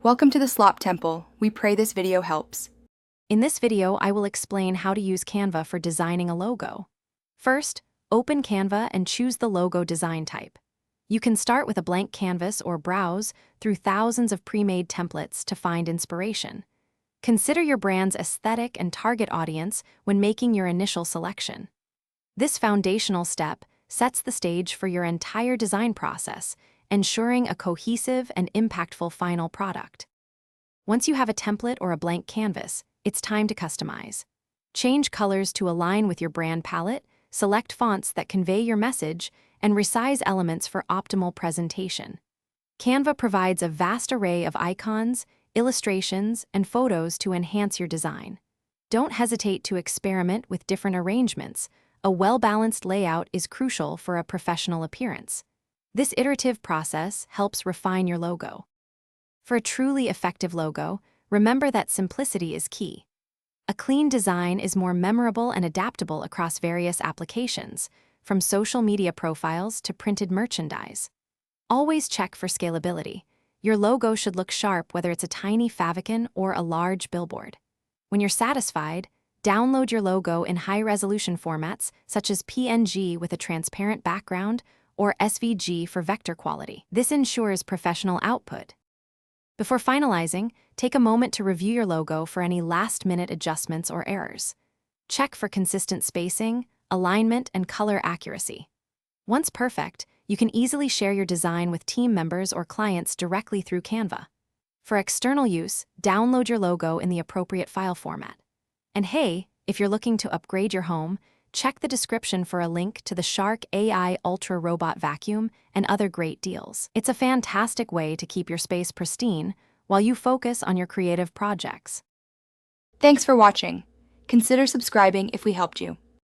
Welcome to the Slop Temple. We pray this video helps. In this video, I will explain how to use Canva for designing a logo. First, open Canva and choose the logo design type. You can start with a blank canvas or browse through thousands of pre-made templates to find inspiration. Consider your brand's aesthetic and target audience when making your initial selection. This foundational step sets the stage for your entire design process, ensuring a cohesive and impactful final product. Once you have a template or a blank canvas, it's time to customize. Change colors to align with your brand palette, select fonts that convey your message, and resize elements for optimal presentation. Canva provides a vast array of icons, illustrations, and photos to enhance your design. Don't hesitate to experiment with different arrangements. A well-balanced layout is crucial for a professional appearance. This iterative process helps refine your logo. For a truly effective logo, remember that simplicity is key. A clean design is more memorable and adaptable across various applications, from social media profiles to printed merchandise. Always check for scalability. Your logo should look sharp whether it's a tiny favicon or a large billboard. When you're satisfied, download your logo in high-resolution formats such as PNG with a transparent background or SVG for vector quality. This ensures professional output. Before finalizing, take a moment to review your logo for any last-minute adjustments or errors. Check for consistent spacing, alignment, and color accuracy. Once perfect, you can easily share your design with team members or clients directly through Canva. For external use, download your logo in the appropriate file format. And hey, if you're looking to upgrade your home, check the description for a link to the Shark AI Ultra Robot Vacuum and other great deals. It's a fantastic way to keep your space pristine while you focus on your creative projects. Thanks for watching. Consider subscribing if we helped you.